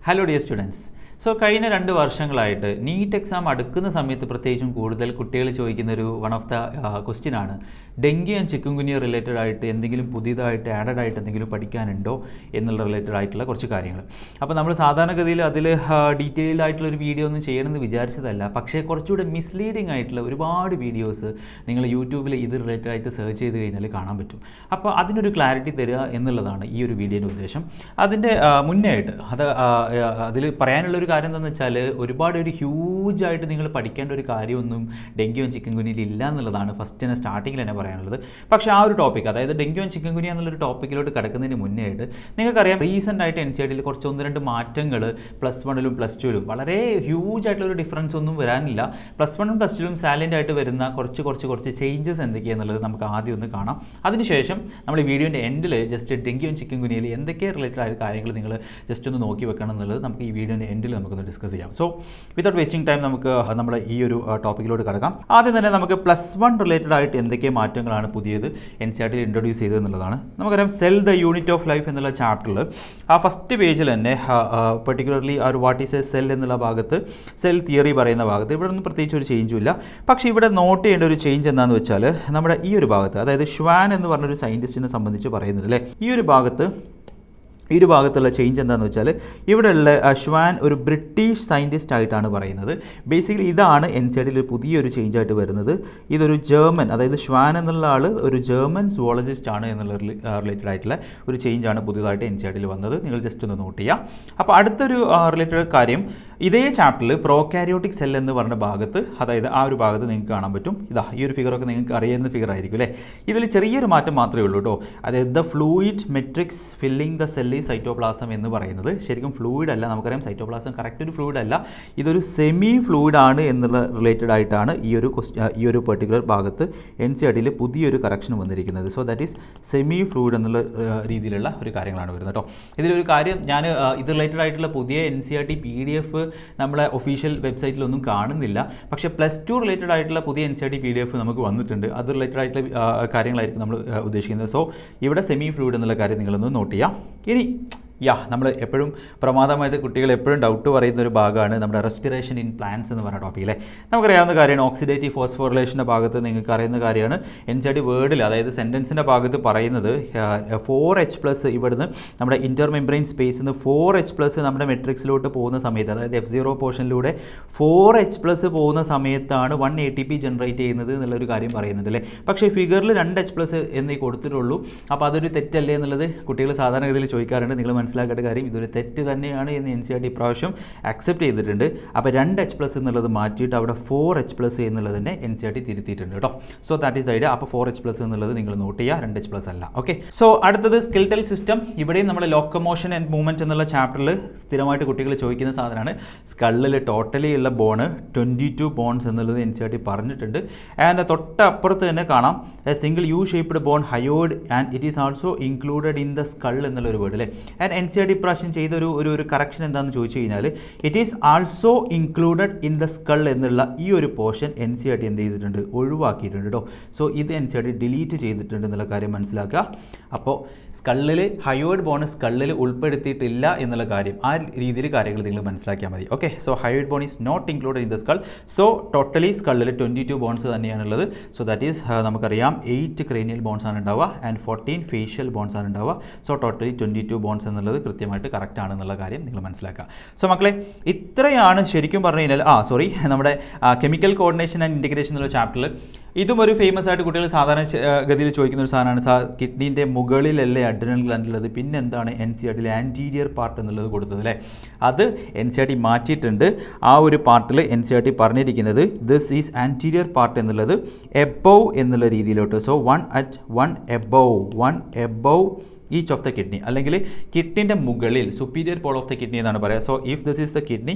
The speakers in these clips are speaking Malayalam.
Hello dear students. So, കഴിഞ്ഞ 2 വർഷങ്ങളായിട്ട് നീറ്റ് എക്സാം അടുക്കുന്ന സമയത്ത് പ്രത്യേകിച്ചും കൂടുതൽ കുട്ടികൾ ചോദിക്കുന്ന ഒരു വൺ ഓഫ് ദ ക്വസ്റ്റ്യൻ ആണ് ഡെങ്കി ആൻഡ് ചിക്കൻഗുനിയ റിലേറ്റഡ് ആയിട്ട് എന്തെങ്കിലും പുതിയതായിട്ട് ആഡഡ് ആയിട്ട് എന്തെങ്കിലും പഠിക്കാനുണ്ടോ എന്നുള്ള റിലേറ്റഡ് ആയിട്ടുള്ള കുറച്ച് കാര്യങ്ങൾ. അപ്പോൾ നമ്മൾ സാധാരണഗതിയിൽ അതിൽ ഡീറ്റെയിൽഡ് ആയിട്ടുള്ള ഒരു വീഡിയോ ഒന്നും ചെയ്യണമെന്ന് വിചാരിച്ചതല്ല, പക്ഷേ കുറച്ചുകൂടെ മിസ്ലീഡിംഗ് ആയിട്ടുള്ള ഒരുപാട് വീഡിയോസ് നിങ്ങൾ യൂട്യൂബിൽ ഇത് റിലേറ്റഡ് ആയിട്ട് സെർച്ച് ചെയ്ത് കഴിഞ്ഞാൽ കാണാൻ പറ്റും. അപ്പോൾ അതിനൊരു ക്ലാരിറ്റി തരിക എന്നുള്ളതാണ് ഈ ഒരു വീഡിയോയുടെ ഉദ്ദേശം. അതിൻ്റെ മുന്നേ ആയിട്ട് അതിൽ പറയാനുള്ളൊരു കാര്യം എന്താണെന്ന് വെച്ചാൽ ഒരുപാട് ഒരു ഹ്യൂജായിട്ട് നിങ്ങൾ പഠിക്കേണ്ട ഒരു കാര്യമൊന്നും ഡെങ്കിയും ചിക്കൻ ഗുനിയയിൽ ഇല്ല എന്നുള്ളതാണ് ഫസ്റ്റ് തന്നെ സ്റ്റാർട്ടിങ്ങിൽ തന്നെ പറയാനുള്ളത്. പക്ഷേ ആ ഒരു ടോപ്പിക്, അതായത് ഡെങ്കിയും ചിക്കൻ ഗുനിയ എന്നുള്ളൊരു ടോപ്പിക്കിലോട്ട് കിടക്കുന്നതിന് മുന്നേ ആയിട്ട് നിങ്ങൾക്കറിയാം റീസെൻ്റ് ആയിട്ട് NCERT കുറച്ച് 1-2 മാറ്റങ്ങൾ +1ലും +2ലും വളരെ ഹ്യൂജ് ആയിട്ടുള്ളൊരു ഡിഫറൻസ് ഒന്നും വരാനില്ല. +1ലും +2ലും സാലൻ്റ് ആയിട്ട് വരുന്ന കുറച്ച് ചേഞ്ചസ് എന്തൊക്കെയാണെന്നുള്ളത് നമുക്ക് ആദ്യം ഒന്ന് കാണാം. അതിനുശേഷം നമ്മൾ ഈ വീഡിയോൻ്റെ എൻഡിൽ ജസ്റ്റ് ഡെങ്കിയും ചിക്കൻ ഗുനിയയിൽ എന്തൊക്കെ റിലേറ്റഡ് ആയ കാര്യങ്ങൾ നിങ്ങൾ ജസ്റ്റ് ഒന്ന് നോക്കി വെക്കണം എന്നുള്ളത് നമുക്ക് ഈ വീഡിയോൻ്റെ എൻഡിൽ നമുക്കൊന്ന് ഡിസ്കസ് ചെയ്യാം. സോ വിതൗട്ട് വേസ്റ്റിംഗ് ടൈം നമുക്ക് നമ്മൾ ഈ ഒരു ടോപ്പിക്കിലോട്ട് കിടക്കാം. ആദ്യം തന്നെ നമുക്ക് +1 റിലേറ്റഡ് ആയിട്ട് എന്തൊക്കെ മാറ്റങ്ങളാണ് പുതിയത് NCERT ഇൻട്രൊഡ്യൂസ് ചെയ്തത് എന്നുള്ളതാണ്. നമുക്കറിയാം cell the unit of life എന്നുള്ള ചാപ്റ്ററിൽ ആ ഫസ്റ്റ് പേജിൽ തന്നെ പെർട്ടിക്കുലർലി ആ ഒരു വാട്ട് ഈസ് എ സെൽ എന്നുള്ള ഭാഗത്ത് സെൽ തിയറി പറയുന്ന ഭാഗത്ത് ഇവിടെ ഒന്നും പ്രത്യേകിച്ച് ഒരു ചേഞ്ചും ഇല്ല. പക്ഷേ ഇവിടെ നോട്ട് ചെയ്യേണ്ട ഒരു ചേഞ്ച് എന്താണെന്ന് വെച്ചാൽ നമ്മുടെ ഈ ഒരു ഭാഗത്ത്, അതായത് ഷ്വാൻ എന്ന് പറഞ്ഞൊരു സയൻറ്റിസ്റ്റിനെ സംബന്ധിച്ച് പറയുന്നത് അല്ലേ, ഈ ഒരു ഭാഗത്തുള്ള ചേഞ്ച് എന്താണെന്ന് വെച്ചാൽ ഇവിടെയുള്ള ഷ്വാൻ ഒരു ബ്രിട്ടീഷ് സയൻറ്റിസ്റ്റ് ആയിട്ടാണ് പറയുന്നത്. ബേസിക്കലി ഇതാണ് NCERT പുതിയൊരു ചേഞ്ച് ആയിട്ട് വരുന്നത്. ഇതൊരു ജർമ്മൻ, അതായത് ഷ്വാൻ എന്നുള്ള ആൾ ഒരു ജർമ്മൻ സുവോളജിസ്റ്റ് ആണ് എന്നുള്ള റിലേറ്റഡ് ആയിട്ടുള്ള ഒരു ചേഞ്ചാണ് പുതിയതായിട്ട് NCERT വന്നത്. നിങ്ങൾ ജസ്റ്റ് ഒന്ന് നോട്ട് ചെയ്യുക. അപ്പോൾ അടുത്തൊരു റിലേറ്റഡ് കാര്യം, ഇതേ ചാപ്റ്ററിൽ പ്രോകാരിയോട്ടിക് സെൽ എന്ന് പറഞ്ഞ ഭാഗത്ത്, അതായത് ആ ഒരു ഭാഗത്ത് നിങ്ങൾക്ക് കാണാൻ പറ്റും. ഇതാ ഈ ഒരു ഫിഗറൊക്കെ നിങ്ങൾക്ക് അറിയുന്ന ഫിഗർ ആയിരിക്കും അല്ലേ. ഇതിൽ ചെറിയൊരു മാറ്റം മാത്രമേ ഉള്ളൂ കേട്ടോ. അതായത് the fluid matrix filling the cell cytoplasm എന്ന് പറയുന്നത് ശരിക്കും ഫ്ലൂയിഡ് അല്ല. നമുക്കറിയാം സൈറ്റോപ്ലാസം കറക്റ്റ് ഒരു ഫ്ലൂയിഡ് അല്ല, ഇതൊരു സെമി ഫ്ലൂയിഡ് ആണ് എന്നുള്ള റിലേറ്റഡ് ആയിട്ടാണ് ഈ ഒരു പെർട്ടിക്കുലർ ഭാഗത്ത് NCERT പുതിയൊരു കറക്ഷൻ വന്നിരിക്കുന്നത്. So that is semi fluid എന്നുള്ള രീതിയിലുള്ള ഒരു കാര്യങ്ങളാണ് വരുന്നത് കേട്ടോ. ഇതിലൊരു കാര്യം, ഞാൻ ഇത് റിലേറ്റഡ് ആയിട്ടുള്ള പുതിയ NCERT PDF നമ്മളെ ഒഫീഷ്യൽ വെബ്സൈറ്റിലൊന്നും കാണുന്നില്ല. പക്ഷേ +2 റിലേറ്റഡ് ആയിട്ടുള്ള പുതിയ NCERT PDF നമുക്ക് വന്നിട്ടുണ്ട്. അത് റിലേറ്റഡ് ആയിട്ടുള്ള കാര്യങ്ങളായിരിക്കും നമ്മൾ ഉദ്ദേശിക്കുന്നത്. സോ ഇവിടെ സെമി ഫ്ലൂയിഡ് എന്നുള്ള കാര്യം നിങ്ങളൊന്ന് നോട്ട് ചെയ്യാം. ഇനി നമ്മൾ എപ്പോഴും പ്രമാദമായത് കുട്ടികൾ എപ്പോഴും ഡൗട്ട് പറയുന്ന ഒരു ഭാഗമാണ് നമ്മുടെ റെസ്പിറേഷൻ ഇൻ പ്ലാന്റ്സ് എന്ന് പറഞ്ഞ ടോപ്പിക്കിലെ. നമുക്കറിയാവുന്ന കാര്യമാണ് ഓക്സിഡേറ്റീവ് ഫോസ്ഫോറിലേഷൻ്റെ ഭാഗത്ത് നിങ്ങൾക്ക് അറിയുന്ന കാര്യമാണ്. NCERT വേർഡിൽ, അതായത് സെൻറ്റൻസിൻ്റെ ഭാഗത്ത് പറയുന്നത് 4H+ ഇവിടുന്ന് നമ്മുടെ ഇൻ്റർമെംബ്രെയിൻ സ്പേസിൽ നിന്ന് 4H+ നമ്മുടെ മെട്രിക്സിലോട്ട് പോകുന്ന സമയത്ത്, അതായത് F0 പോർഷനിലൂടെ 4H+ പോകുന്ന സമയത്താണ് 1 ATP ജനറേറ്റ് ചെയ്യുന്നത് എന്നുള്ളൊരു കാര്യം പറയുന്നുണ്ട് അല്ലേ. പക്ഷേ ഫിഗറിൽ 2H+ എന്നേ കൊടുത്തിട്ടുള്ളൂ. അപ്പോൾ അതൊരു തെറ്റല്ലേ എന്നുള്ളത് കുട്ടികൾ സാധാരണഗതിയിൽ ചോദിക്കാറുണ്ട്. നിങ്ങൾ മനസ്സിലാക്കേണ്ട കാര്യം, ഇതൊരു തെറ്റ് തന്നെയാണ് എന്ന് NCERT ഇപ്രാവശ്യം അക്സെപ്റ്റ് ചെയ്തിട്ടുണ്ട്. അപ്പോൾ 2H+ എന്നുള്ളത് മാറ്റിയിട്ട് അവിടെ 4H+ എന്നുള്ളതിനെ NCERT തിരുത്തിയിട്ടുണ്ട് കേട്ടോ. So that is idea. അപ്പോൾ 4H+ എന്നുള്ളത് നിങ്ങൾ നോട്ട് ചെയ്യുക, 2H+ അല്ല. ഓക്കെ. സോ അടുത്തത് സ്കെൽറ്റൽ സിസ്റ്റം. ഇവിടെയും നമ്മൾ ലോക്കോമോഷൻ ആൻഡ് മൂവ്മെൻറ്റ് എന്നുള്ള ചാപ്റ്ററിൽ സ്ഥിരമായിട്ട് കുട്ടികൾ ചോദിക്കുന്ന സാധനമാണ്. സ്കള്ളിൽ ടോട്ടലി ഉള്ള ബോണ് 22 ബോൺസ് എന്നുള്ളത് NCERT പറഞ്ഞിട്ടുണ്ട്. ആൻഡ് തൊട്ടപ്പുറത്ത് തന്നെ കാണാം single U shaped bone hyoid and it is also included in the skull എന്നുള്ളൊരു വേർഡ് അല്ലേ. ആൻഡ് NCERT ഇപ്രാവശ്യം ചെയ്ത ഒരു കറക്ഷൻ എന്താണെന്ന് ചോദിച്ചു കഴിഞ്ഞാൽ it is also included in the skull എന്നുള്ള ഈ ഒരു പോർഷൻ NCERT എന്ത് ചെയ്തിട്ടുണ്ട്, ഒഴിവാക്കിയിട്ടുണ്ട് കേട്ടോ. സോ ഇത് NCERT ഡിലീറ്റ് ചെയ്തിട്ടുണ്ട് എന്നുള്ള കാര്യം മനസ്സിലാക്കുക. അപ്പോൾ സ്കള്ളിൽ ഹയോയിഡ് ബോൺ സ്കള്ളിൽ ഉൾപ്പെടുത്തിയിട്ടില്ല എന്നുള്ള കാര്യം, ആ രീതിയിൽ കാര്യങ്ങൾ നിങ്ങൾ മനസ്സിലാക്കിയാൽ മതി. Okay. So hyoid bone is not included in the skull. So totally സ്കള്ളിൽ 22 ബോൺസ് തന്നെയാണുള്ളത്. സോ ദാറ്റ് ഈസ് നമുക്കറിയാം 8 ക്രേനിയൽ ബോൺസ് ആണ് ഉണ്ടാവുക ആൻഡ് 14 ഫേഷ്യൽ ബോൺസ് ആണ് ഉണ്ടാവുക. സോ ടോട്ടലി 22 ബോൺസ് എന്നുള്ളത് കൃത്യമായിട്ട് കറക്റ്റ് ആണെന്നുള്ള കാര്യം നിങ്ങൾ മനസ്സിലാക്കുക. സോ മക്കളെ, ഇത്രയാണ് ശരിക്കും പറഞ്ഞു കഴിഞ്ഞാൽ നമ്മുടെ കെമിക്കൽ കോർഡിനേഷൻ ആൻഡ് ഇൻറ്റഗ്രേഷൻ എന്നുള്ള ചാപ്റ്ററിൽ ഇതും ഒരു ഫേമസ് ആയിട്ട് കുട്ടികൾ സാധാരണ ഗതിയിൽ ചോദിക്കുന്ന ഒരു സാധനമാണ്. കിഡ്നീൻ്റെ മുകളിലല്ലേ അഡ്രിനൽ ഗ്ലാൻഡ് ഉള്ളത്, പിന്നെ എന്താണ് NCERT ആൻറ്റീരിയർ പാർട്ട് എന്നുള്ളത് കൊടുത്തത് അല്ലേ. അത് NCERT മാറ്റിയിട്ടുണ്ട്. ആ ഒരു പാർട്ടിൽ NCERT പറഞ്ഞിരിക്കുന്നത് ദിസ് ഈസ് ആൻറ്റീരിയർ പാർട്ട് എന്നുള്ളത് എബോവ് എന്നുള്ള രീതിയിലോട്ട്. So 1 above each of the kidney, അല്ലെങ്കിൽ കിഡ്നിൻ്റെ മുകളിൽ superior pole of the kidney എന്നാണ് പറയുക. So if this is the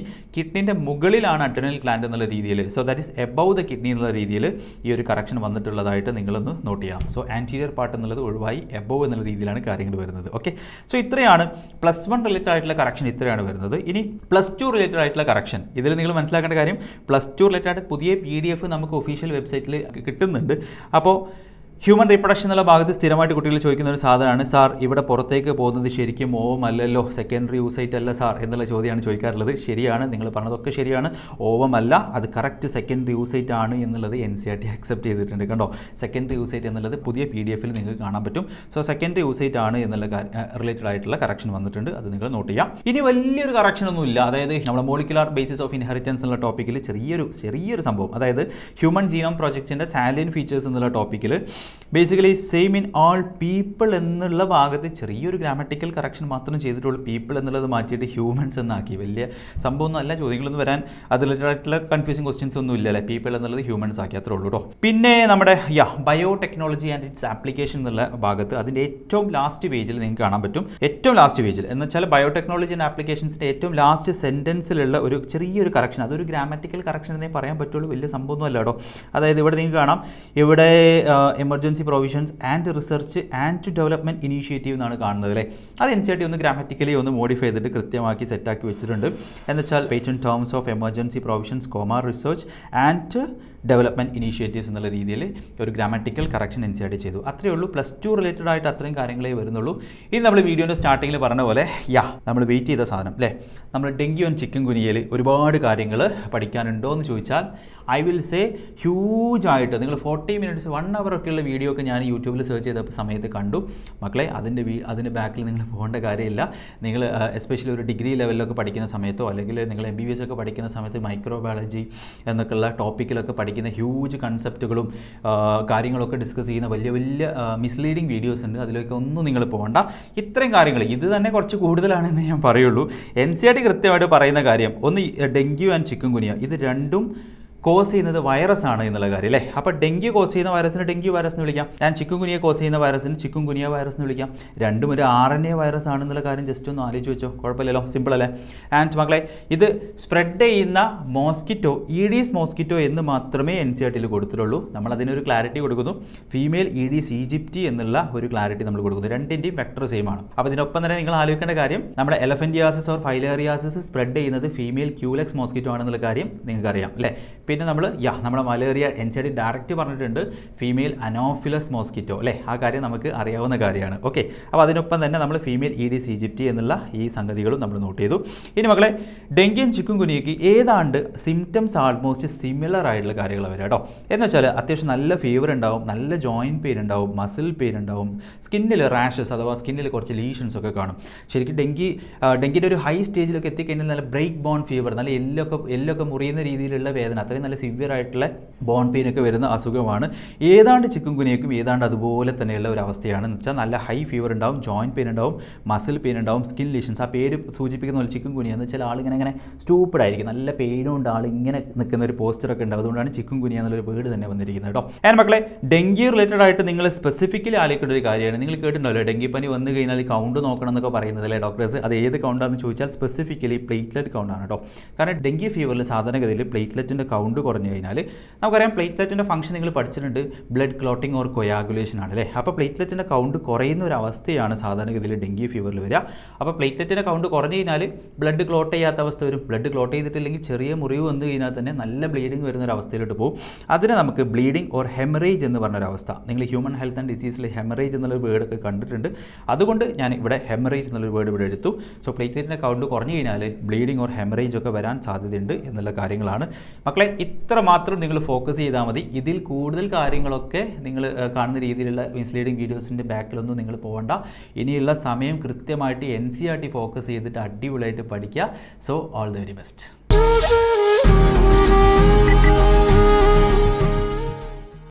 കിഡ്നിൻ്റെ മുകളിലാണ് അഡ്രിനൽ ഗ്ലാൻഡ് എന്നുള്ള രീതിയിൽ, so that is above the kidney എന്നുള്ള രീതിയിൽ ഈ ഒരു കറക്ഷൻ വന്നിട്ടുള്ളതായിട്ട് നിങ്ങളൊന്ന് നോട്ട് ചെയ്യണം. സോ ആൻറ്റീരിയർ പാർട്ട് എന്നുള്ളത് ഒഴിവായി എബവ് എന്നുള്ള രീതിയിലാണ് കാര്യങ്ങൾ വരുന്നത്. ഓക്കെ. സോ ഇത്രയാണ് +1 റിലേറ്റഡ് ആയിട്ടുള്ള കറക്ഷൻ, ഇത്രയാണ് വരുന്നത്. ഇനി +2 റിലേറ്റഡ് ആയിട്ടുള്ള കറക്ഷൻ, ഇതിൽ നിങ്ങൾ മനസ്സിലാക്കേണ്ട കാര്യം +2 റിലേറ്റഡ് ആയിട്ട് പുതിയ PDF നമുക്ക് ഒഫീഷ്യൽ വെബ്സൈറ്റിൽ കിട്ടുന്നുണ്ട്. അപ്പോൾ ഹ്യൂമൻ റീപ്രൊഡക്ഷൻ എന്നുള്ള ഭാഗത്ത് സ്ഥിരമായിട്ട് കുട്ടികൾ ചോദിക്കുന്ന ഒരു സാധനമാണ്, സാർ ഇവിടെ പുറത്തേക്ക് പോകുന്നത് ശരിക്കും ഓവമല്ലല്ലോ, സെക്കൻഡറി യൂസൈറ്റ് അല്ല സാർ എന്നുള്ള ചോദ്യമാണ് ചോദിക്കാറുള്ളത്. ശരിയാണ്, നിങ്ങൾ പറഞ്ഞതൊക്കെ ശരിയാണ്, ഓവമല്ല, അത് കറക്റ്റ് സെക്കൻഡറി യൂസൈറ്റ് ആണ് എന്നുള്ളത് NCERT അക്സെപ്റ്റ് ചെയ്തിട്ടുണ്ട്. കണ്ടോ, സെക്കൻഡറി യൂസൈറ്റ് എന്നുള്ളത് പുതിയ PDF-ൽ നിങ്ങൾക്ക് കാണാൻ പറ്റും. സോ സെക്കൻഡറി യൂസൈറ്റ് ആണ് എന്നുള്ള റിലേറ്റഡ് ആയിട്ടുള്ള കറക്ഷൻ വന്നിട്ടുണ്ട്, അത് നിങ്ങൾ നോട്ട് ചെയ്യാം. ഇനി വലിയൊരു കറക്ഷൻ ഒന്നും ഇല്ല, അതായത് നമ്മുടെ മോളിക്കുലാർ ബേസിസ് ഓഫ് ഇൻഹെറിറ്റൻസ് എന്നുള്ള ടോപ്പിക്കിൽ ചെറിയൊരു സംഭവം, അതായത് ഹ്യൂമൻ ജീനോം പ്രോജക്റ്റിൻ്റെ സാലിയൻ ഫീച്ചേഴ്സ് എന്നുള്ള ടോപ്പിക്കിൽ basically same in all people എന്നുള്ള ഭാഗത്ത് ചെറിയൊരു ഗ്രാമറ്റിക്കൽ കറക്ഷൻ മാത്രം ചെയ്തിട്ടുള്ളൂ. പീപ്പിൾ എന്നുള്ളത് മാറ്റിയിട്ട് ഹ്യൂമൻസ് എന്നാക്കി. വലിയ സംഭവമൊന്നും അല്ല, ചോദ്യങ്ങളൊന്നും വരാൻ അത് റിലേറ്റഡായിട്ടുള്ള കൺഫ്യൂസിങ് ക്വസ്റ്റ്യൻസ് ഒന്നും ഇല്ലല്ലേ. പീപ്പിൾ എന്നുള്ളത് ഹ്യൂമൻസ് ആക്കി, അത്രേ ഉള്ളൂ കേട്ടോ. പിന്നെ നമ്മുടെ ബയോടെക്നോളജി ആൻഡ് ഇറ്റ്സ് ആപ്ലിക്കേഷൻ എന്നുള്ള ഭാഗത്ത് അതിൻ്റെ ഏറ്റവും ലാസ്റ്റ് പേജിൽ നിങ്ങൾക്ക് കാണാൻ പറ്റും. ഏറ്റവും ലാസ്റ്റ് പേജിൽ എന്ന് വെച്ചാൽ ബയോടെക്നോളജി ആൻഡ് ആപ്ലിക്കേഷൻസിൻ്റെ ഏറ്റവും ലാസ്റ്റ് സെൻറ്റൻസിലുള്ള ഒരു ചെറിയൊരു കറക്ഷൻ, അതൊരു ഗ്രാമറ്റിക്കൽ കറക്ഷൻ എന്നേ പറയാൻ പറ്റുള്ളൂ, വലിയ സംഭവമൊന്നും അല്ല കേട്ടോ. അതായത് ഇവിടെ നിങ്ങൾക്ക് കാണാം, ഇവിടെ emergency provisions and research and development initiative എന്നാണ് കാണുന്നത് അല്ലേ. അത് NCERT ഒന്ന് ഗ്രാമറ്റിക്കലി ഒന്ന് മോഡിഫൈ ചെയ്തിട്ട് കൃത്യമാക്കി സെറ്റാക്കി വെച്ചിട്ടുണ്ട്. എന്നുവെച്ചാൽ patent terms of emergency provisions research and development initiatives എന്നുള്ള രീതിയിൽ ഒരു ഗ്രാമറ്റിക്കൽ കറക്ഷൻ NCERT ചെയ്തു. അത്രയേ ഉള്ളൂ. +2 റിലേറ്റഡ് ആയിട്ട് അത്രയും കാര്യങ്ങളേ വരുന്നുള്ളൂ. ഇനി നമ്മൾ വീഡിയോൻ്റെ സ്റ്റാർട്ടിങ്ങിൽ പറഞ്ഞ പോലെ നമ്മൾ വെയിറ്റ് ചെയ്ത സാധനം അല്ലേ, നമ്മൾ ഡെങ്കി ആൻഡ് ചിക്കൻ ഗുനിയയിൽ ഒരുപാട് കാര്യങ്ങൾ പഠിക്കാനുണ്ടോ എന്ന് ചോദിച്ചാൽ ഐ വിൽ സേ ഹ്യൂജ് ആയിട്ട്. നിങ്ങൾ 40 മിനിറ്റ്സ് 1 hour ഒക്കെയുള്ള വീഡിയോ ഒക്കെ ഞാൻ യൂട്യൂബിൽ സെർച്ച് ചെയ്ത സമയത്ത് കണ്ടു. മക്കളെ, അതിൻ്റെ ബാക്കിൽ നിങ്ങൾ പോകേണ്ട കാര്യമില്ല. നിങ്ങൾ എസ്പെഷ്യലി ഒരു ഡിഗ്രി ലെവലിലൊക്കെ പഠിക്കുന്ന സമയത്തോ അല്ലെങ്കിൽ നിങ്ങൾ MBBS ഒക്കെ പഠിക്കുന്ന സമയത്ത് മൈക്രോബയോളജി എന്നൊക്കെയുള്ള ടോപ്പിക്കിലൊക്കെ പഠിക്കുന്ന ഹ്യൂജ് കൺസെപ്റ്റുകളും കാര്യങ്ങളൊക്കെ ഡിസ്കസ് ചെയ്യുന്ന വലിയ വലിയ മിസ്ലീഡിങ് വീഡിയോസ് ഉണ്ട്. അതിലേക്ക് ഒന്നും നിങ്ങൾ പോകണ്ട. ഇത്രയും കാര്യങ്ങൾ ഇത് തന്നെ കുറച്ച് കൂടുതലാണെന്ന് ഞാൻ പറയുള്ളൂ. NCERT കൃത്യമായിട്ട് പറയുന്ന കാര്യം, ഒന്ന് ഡെങ്കി ആൻഡ് ചിക്കൻ ഗുനിയ ഇത് രണ്ടും കോസ് ചെയ്യുന്നത് വൈറസ് ആണ് എന്നുള്ള കാര്യം അല്ലേ. അപ്പോൾ ഡെങ്കി കോസ് ചെയ്യുന്ന വൈറസിന് ഡെങ്കി വൈറസ് എന്ന് വിളിക്കാം, ചിക്കൻ ഗുനിയ കോസ് ചെയ്യുന്ന വൈറസിന് ചിക്കൻ ഗുനിയ വൈറസ് എന്ന് വിളിക്കാം. രണ്ടും ഒരു RNA വൈറസ് ആണെന്നുള്ള കാര്യം ജസ്റ്റ് ഒന്ന് ആലോചിച്ച് വെച്ചോ, കുഴപ്പമില്ലല്ലോ, സിമ്പിൾ അല്ലേ. ആൻഡ് മക്കളെ, ഇത് സ്പ്രെഡ് ചെയ്യുന്ന മോസ്കിറ്റോ ഈഡീസ് മോസ്കിറ്റോ എന്ന് മാത്രമേ NCERT കൊടുത്തിട്ടുള്ളൂ. നമ്മൾ അതിനൊരു ക്ലാരിറ്റി കൊടുക്കുന്നു, ഫീമെയിൽ ഈഡീസ് ഈജിപ്റ്റി എന്നുള്ള ഒരു ക്ലാരിറ്റി നമ്മൾ കൊടുക്കുന്നു. രണ്ടിൻ്റെയും വെക്ടർ സെയിം ആണ്. അപ്പോൾ ഇതിനൊപ്പം തന്നെ നിങ്ങൾ ആലോചിക്കേണ്ട കാര്യം, നമ്മുടെ എലഫന്റിയാസിസ് ഓർ ഫൈലേറിയാസിസ് സ്പ്രെഡ് ചെയ്യുന്നത് ഫീമെയിൽ ക്യൂലെക്സ് മോസ്കിറ്റോ ആണെന്നുള്ള കാര്യം നിങ്ങൾക്ക് അറിയാം അല്ലേ. പിന്നെ നമ്മുടെ മലേറിയ NCERT ഡയറക്റ്റ് പറഞ്ഞിട്ടുണ്ട് ഫീമെയിൽ അനോഫിലസ് മോസ്കിറ്റോ അല്ലേ, ആ കാര്യം നമുക്ക് അറിയാവുന്ന കാര്യമാണ്. ഓക്കെ, അപ്പോൾ അതിനൊപ്പം തന്നെ നമ്മൾ ഫീമെയിൽ ഈഡീസ് ഈജിപ്റ്റി എന്നുള്ള ഈ സംഗതികളും നമ്മൾ നോട്ട് ചെയ്തു. ഇനി മക്കളെ, ഡെങ്കി ആൻഡ് ചിക്കൻ ഗുനിയയ്ക്ക് ഏതാണ്ട് സിംറ്റംസ് ആൾമോസ്റ്റ് സിമിലർ ആയിട്ടുള്ള കാര്യങ്ങൾ വരാം കേട്ടോ. എന്ന് വെച്ചാൽ അത്യാവശ്യം നല്ല ഫീവർ ഉണ്ടാവും, നല്ല ജോയിൻറ്റ് പെയിൻ ഉണ്ടാവും, മസിൽ പെയിൻ ഉണ്ടാവും, സ്കിന്നിൽ റാഷസ് അഥവാ സ്കിന്നിൽ കുറച്ച് ലീഷൻസ് ഒക്കെ കാണും. ശരിക്കും ഡെങ്കിയുടെ ഒരു ഹൈ സ്റ്റേജിലൊക്കെ എത്തിക്കഴിഞ്ഞാൽ നല്ല ബ്രേക്ക് ബോൺ ഫീവർ, നല്ല എല്ലൊക്കെ മുറിയുന്ന രീതിയിലുള്ള വേദന, അത്രയും നല്ല സിവിയർ ആയിട്ടുള്ള ബോൺ പെയിൻ ഒക്കെ വരുന്ന അസുഖമാണ്. ഏതാണ്ട് ചിക്കൻ ഗുനിയയ്ക്കും ഏതാണ്ട് അതുപോലെ തന്നെയുള്ള ഒരു അവസ്ഥയാണ്. എന്ന് വെച്ചാൽ നല്ല ഹൈ ഫീവർ ഉണ്ടാവും, ജോയിൻറ്റ് പെയിൻ ഉണ്ടാവും, മസിൽ പെയിൻ ഉണ്ടാവും, സ്കിൻ ലീഷൻസ്. ആ പേര് സൂചിപ്പിക്കുന്ന പോലെ ചിക്കൻ ഗുനിയ എന്ന് വെച്ചാൽ ആളിങ്ങനെ സ്റ്റൂപ്പിഡ് ആയിരിക്കും, നല്ല പെയിനും ഉണ്ട്, ആളിങ്ങനെ നിൽക്കുന്ന ഒരു പോസ്റ്ററൊക്കെ ഉണ്ട്. അതുകൊണ്ടാണ് ചിക്കൻ ഗുനിയ എന്നുള്ളൊരു വേർഡ് തന്നെ വന്നിരിക്കുന്നത് കേട്ടോ. ആൻഡ് മക്കളെ, ഡെങ്കി റിലേറ്റഡ് ആയിട്ട് നിങ്ങൾ സ്പെസിഫിക്കലി ആലോചിക്കേണ്ട ഒരു കാര്യമാണ്. നിങ്ങൾ കേട്ടിട്ടുണ്ടല്ലോ ഡെങ്കി പനി വന്നു കഴിഞ്ഞാൽ കൗണ്ട് നോക്കണം എന്നൊക്കെ പറയുന്നത് അല്ലേ ഡോക്ടേഴ്സ്. അത് ഏത് കൗണ്ടാണെന്ന് ചോദിച്ചാൽ സ്പെസിഫിക്കലി പ്ലേറ്റ്ലെറ്റ് കൗണ്ടാണ് കേട്ടോ. കാരണം ഡെങ്കി ഫീവറിൽ സാധാരണഗതിയിൽ പ്ലേറ്റ്ലെറ്റിൻ്റെ കൗണ്ട് കുറഞ്ഞു കഴിഞ്ഞാൽ നമുക്കറിയാം പ്ലേറ്റ്ലെറ്റിൻ്റെ ഫംഗ്ഷൻ നിങ്ങൾ പഠിച്ചിട്ടുണ്ട്, ബ്ലഡ് ക്ലോട്ടിംഗ് ഓർ കൊയാഗുലേഷൻ ആണ് അല്ലേ. അപ്പോൾ പ്ലേറ്റ്ലെറ്റിൻ്റെ കൗണ്ട് കുറയുന്ന ഒരു അവസ്ഥയാണ് സാധാരണഗതിയിൽ ഡെങ്കി ഫീവറിൽ വരിക. അപ്പോൾ പ്ലേറ്റ്ലെറ്റിൻ്റെ കൗണ്ട് കുറഞ്ഞു കഴിഞ്ഞാൽ ബ്ലഡ് ക്ലോട്ട് ചെയ്യാത്ത അവസ്ഥ വരും. ബ്ലഡ് ക്ലോട്ട് ചെയ്തിട്ടില്ലെങ്കിൽ ചെറിയ മുറിവ് വന്നു കഴിഞ്ഞാൽ തന്നെ നല്ല ബ്ലീഡിങ് വരുന്ന ഒരു അവസ്ഥയിലോട്ട് പോകും. അതിന് നമുക്ക് ബ്ലീഡിങ് ഓർ ഹെമറേജ് എന്ന് പറഞ്ഞൊരവസ്ഥ, നിങ്ങൾ ഹ്യൂമൻ ഹെൽത്ത് ആൻഡ് ഡിസീസിൽ ഹെമറേജ് എന്നുള്ളൊരു വേർഡൊക്കെ കണ്ടിട്ടുണ്ട്. അതുകൊണ്ട് ഞാൻ ഇവിടെ ഹെമറേജ് എന്നുള്ളൊരു വേർഡ് ഇവിടെ എടുത്തു. സോ പ്ലേറ്റ്ലെറ്റിൻ്റെ കൗണ്ട് കുറഞ്ഞു കഴിഞ്ഞാൽ ബ്ലീഡിങ് ഓർ ഹെമറേജ് ഒക്കെ വരാൻ സാധ്യതയുണ്ട് എന്നുള്ള കാര്യങ്ങളാണ്. മക്കളെ, ഇത്ര മാത്രം നിങ്ങൾ ഫോക്കസ് ചെയ്താൽ മതി. ഇതിൽ കൂടുതൽ കാര്യങ്ങളൊക്കെ നിങ്ങൾ കാണുന്ന രീതിയിലുള്ള മിസ്ലീഡിങ് വീഡിയോസിൻ്റെ ബാക്കിലൊന്നും നിങ്ങൾ പോകണ്ട. ഇനിയുള്ള സമയം കൃത്യമായിട്ട് NCERT ഫോക്കസ് ചെയ്തിട്ട് അടിപൊളിയായിട്ട് പഠിക്കുക. So all the very best.